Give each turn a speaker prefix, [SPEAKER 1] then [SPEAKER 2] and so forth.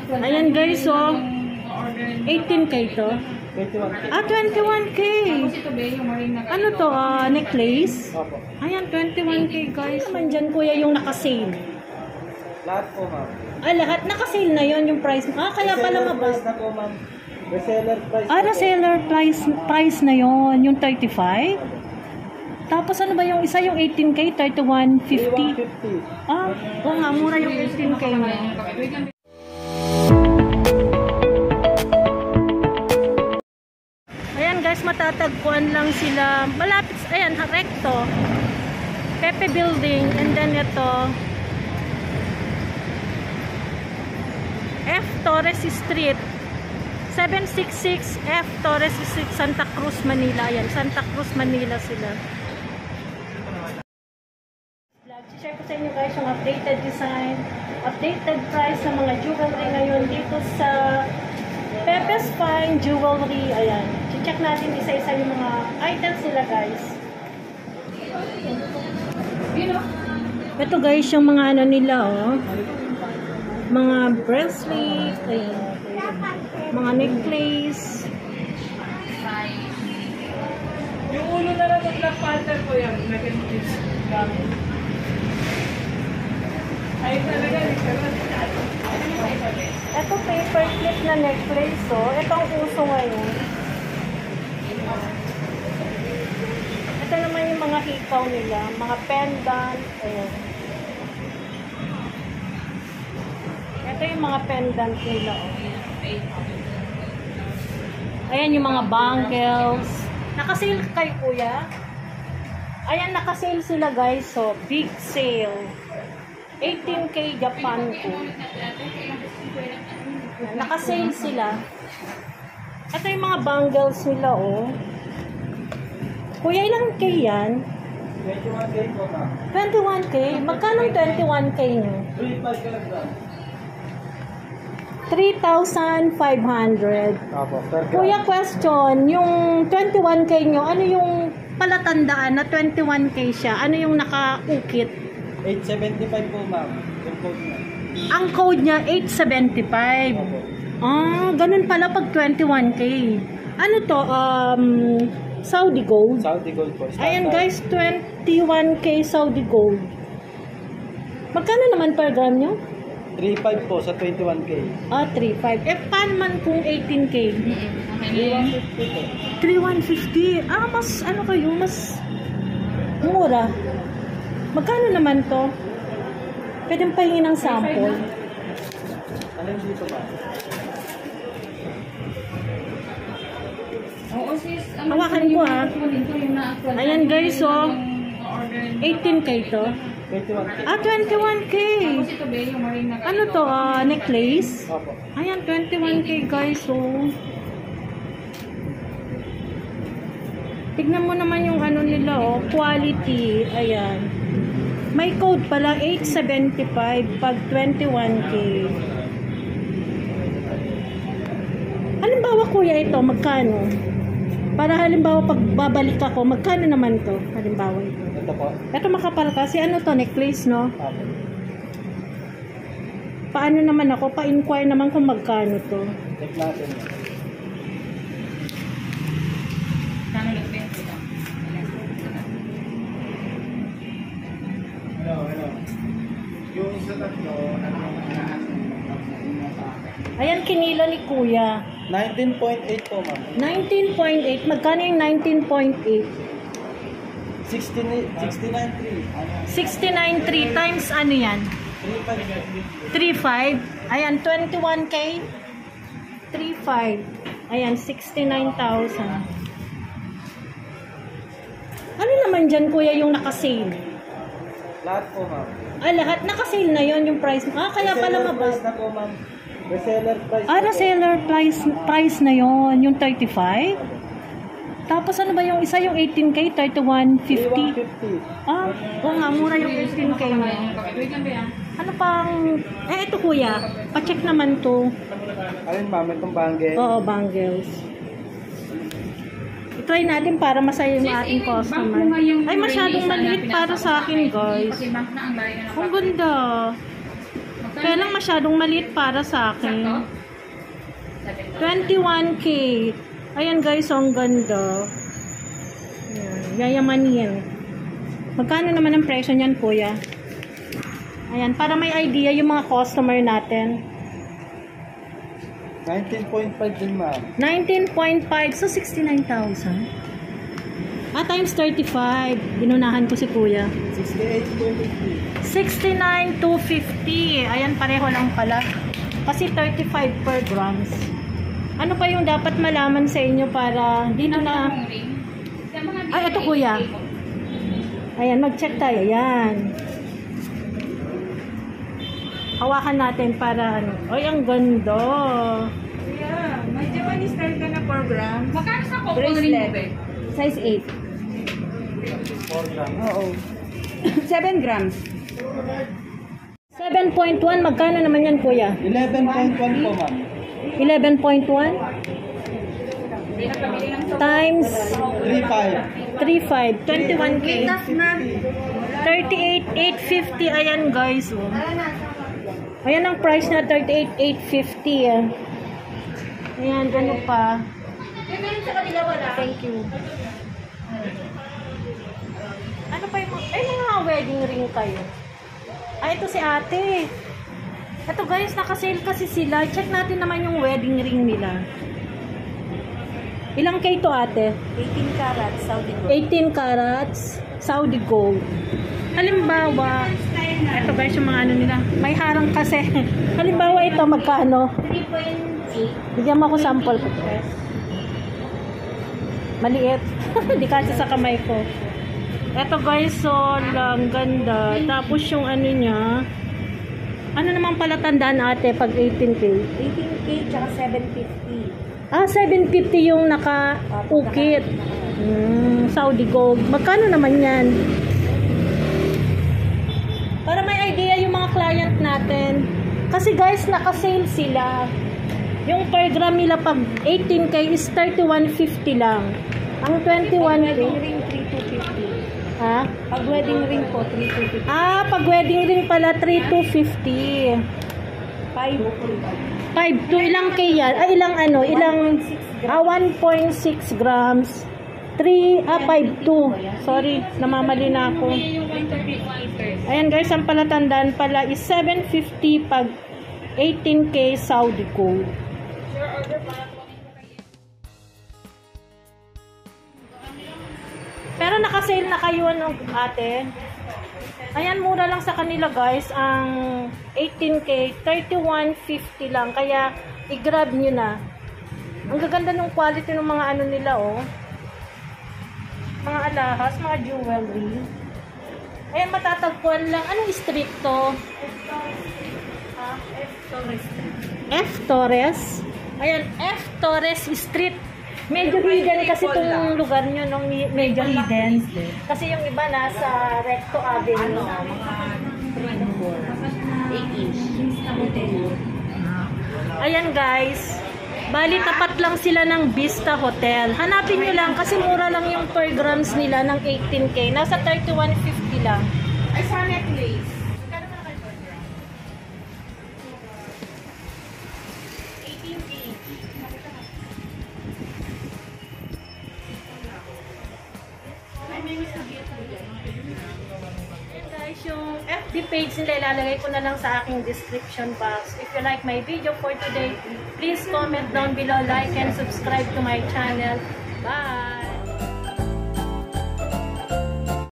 [SPEAKER 1] Ayan guys, so 18K to.
[SPEAKER 2] 21K.
[SPEAKER 1] 21K. Ano to? Necklace? Ayan, 21K guys. Ano naman dyan kuya yung nakasale?
[SPEAKER 2] Lahat po, ma'am.
[SPEAKER 1] Lahat nakasale na yon yung price. Kaya pala mababa.
[SPEAKER 2] Price na po, ma'am. Reseller price.
[SPEAKER 1] Reseller price na yon yung 35. Tapos ano ba yung isa yung 18K, 3150?
[SPEAKER 2] 3150.
[SPEAKER 1] Oo nga, mura yung 18K na. Ayan guys, matatagpuan lang sila. Malapit, ayan, recto. Pepe Building, and then ito F. Torres Street, 766 F. Torres Street, Santa Cruz, Manila. Ayan, Santa Cruz, Manila sila. Share ko sa inyo guys yung updated design, updated price sa mga jewelry ngayon dito sa Pepe's Fine Jewelry. Ayan, check natin isa-isa yung mga items nila guys. Ito guys yung mga ano nila, mga bracelet, ayan, mga necklace.
[SPEAKER 3] Yung ulo na lang ng Black Panther ko yan, nag-increase gamit. Ay talaga,
[SPEAKER 1] Ito paper clip na necklace, ito ang uso ngayon. Ito naman yung mga hikaw nila, mga pendant, ayan. Ito yung mga pendant nila, Ayan yung mga bangles. Nakasale kay kuya? Ayan, nakasale sila guys, big sale. 18K Japan ko. Naka-sale sila. Ito yung mga bangles nila, Kuya, ilang K yan?
[SPEAKER 2] 21K po, ma'am.
[SPEAKER 1] 21K? Magkano 21K nyo? 3,500. Kuya, question, yung 21K nyo, ano yung palatandaan na 21K siya? Ano yung nakaukit?
[SPEAKER 2] 875 po, ma'am. Yung code niya.
[SPEAKER 1] Ang code niya, 875. Ganun pala pag 21K. Ano to? Saudi Gold?
[SPEAKER 2] Saudi Gold po.
[SPEAKER 1] Ayan guys, 21K Saudi Gold. Magkano naman per gram nyo?
[SPEAKER 2] 3.5 po sa 21K.
[SPEAKER 1] 3.5. Paano man kung 18K?
[SPEAKER 2] 3.150 po.
[SPEAKER 1] 3,150. Mas ano kayo? Mas mura. Magkano naman to? Pwedeng pahingin ng sample.
[SPEAKER 2] Alin dito ba?
[SPEAKER 3] Oo sis,
[SPEAKER 1] Hawakan ko Ayan guys, 18K to.
[SPEAKER 2] 21K.
[SPEAKER 1] 21K. Ano to? Necklace?
[SPEAKER 2] Opo.
[SPEAKER 1] Ayan, 21K guys, Tignan mo naman yung ano nila, quality. Ayan. May code pala, 875 pag 21K. Halimbawa kuya ito, magkano? Para halimbawa pag babalik ako, magkano naman to? Halimbawa ito.
[SPEAKER 2] Ito po.
[SPEAKER 1] Ito makapal kasi ano to, necklace, no?
[SPEAKER 2] Opo.
[SPEAKER 1] Paano naman ako? Pa-inquire naman kung magkano to.
[SPEAKER 2] Check natin. Hello. Yung sa tatlo,
[SPEAKER 1] Ayan, kinilo ni kuya.
[SPEAKER 2] 19.8 po, ma'am.
[SPEAKER 1] 19.8. Magkano yung 19.8?
[SPEAKER 2] 69.3.
[SPEAKER 1] 69.3 times ano yan? 3.5. Ayan, 21K. 3.5. Ayan, 69,000. Ano naman dyan, kuya, yung nakasale?
[SPEAKER 2] Lahat po, ma'am.
[SPEAKER 1] Lahat nakasale na yon yung price. Kaya pala mababa.
[SPEAKER 2] Price na po, ma'am. Reseller price.
[SPEAKER 1] Reseller price na yon yung 35. Tapos ano ba yung isa yung 18K, 3150?
[SPEAKER 2] 3,150.
[SPEAKER 1] Oo nga, mura yung 18K na. Ano pang, ito kuya, pa-check naman to.
[SPEAKER 2] Alin, ma'am? Itong bangle.
[SPEAKER 1] Oo, bangles. I-try natin para masaya yung ating customer. Ay, masyadong maliit para sa akin, guys. Ang ganda. Kaya lang masyadong maliit para sa akin. 21K. Ayan guys, ang ganda. Ayan, yayamanin. Magkano naman ang presyo niyan, kuya? Ayan, para may idea yung mga customer natin.
[SPEAKER 2] 19.5 din ma'am.
[SPEAKER 1] 19.5, so 69,000. Times 35. Ginunahan ko si kuya.
[SPEAKER 2] 68.250.
[SPEAKER 1] 69,250. Ayan, pareho lang pala. Kasi 35 per grams. Ano pa yung dapat malaman sa inyo para dito na... Ay, ito kuya. Ayan, mag-check tayo. Ayan. Hawakan natin para ano. Ay, ang ganda.
[SPEAKER 3] Yeah, may Japanese style ka na 4 grams.
[SPEAKER 4] Magkano sa couple
[SPEAKER 3] Bracelet.
[SPEAKER 4] ring mo,
[SPEAKER 3] Size 8.
[SPEAKER 2] 4 grams.
[SPEAKER 3] Oo. 7 grams.
[SPEAKER 1] 7.1. Magkano naman yan, kuya?
[SPEAKER 2] 11.1 po ma'am.
[SPEAKER 1] 11.1 times
[SPEAKER 2] 3.5.
[SPEAKER 1] 35. 21K. 38,850. Ayan, guys. Oh. Ayan ang price na 38,850. Ayan, gano'n pa. Thank you. Ano pa yung mga wedding ring kayo? Ito si ate. Ito guys, naka-sale kasi sila. Check natin naman yung wedding ring nila. Ilang K to ate?
[SPEAKER 3] 18 carats, Saudi gold.
[SPEAKER 1] 18 carats, Saudi gold. Halimbawa, ito guys yung mga ano nila. May harang kasi. Halimbawa ito, magkano?
[SPEAKER 4] 3.8.
[SPEAKER 1] Bigyan mo ako sample ko. Maliit. Hindi kasi sa kamay ko. Ito guys, so lang ganda. Tapos yung ano niya, ano naman pala tandaan ate pag 18K?
[SPEAKER 3] 18K tsaka 750.
[SPEAKER 1] 750 yung naka-ukit. Saudi gold. Magkano naman yan? Para may idea yung mga client natin. Kasi guys, naka-sale sila. Yung per gram nila pag 18K is 3150 lang. Ang 21K.
[SPEAKER 3] Wedding ring 3250.
[SPEAKER 1] Ha?
[SPEAKER 3] Pag wedding ring po 3250.
[SPEAKER 1] Pag wedding ring pala 3250. 5 to ilang K yan? Ilang ano? Ilang 1.6 grams. 5.2. Sorry, namamali na ako.
[SPEAKER 4] Yung 135.
[SPEAKER 1] Ayan guys, ang palatandaan pala is 750 pag 18K Saudi gold.
[SPEAKER 4] Sure, order para po.
[SPEAKER 1] Pero nakasale na kayo ano, ate. Ayan, mura lang sa kanila guys. Ang 18K, 3150 lang. Kaya, i-grab nyo na. Ang gaganda ng quality ng mga ano nila, oh. Mga alahas, mga jewelry. Ayan, matatagpuan lang. Anong street to? F. Torres. Ayan, F. Torres Street. Medyo hidden kasi itong lugar nyo, nung medyo hidden. Kasi yung iba nasa Recto Avenue.
[SPEAKER 3] 8-inch.
[SPEAKER 1] Ayan guys, bali tapat lang sila ng Vista Hotel. Hanapin nyo lang kasi mura lang yung per grams nila ng 18K. Nasa 3150 lang.
[SPEAKER 4] Ay, sa necklace.
[SPEAKER 1] Guys, yung FB page nila ilalagay ko na lang sa aking description box. If you like my video for today, please comment down below, like and subscribe to my channel. Bye!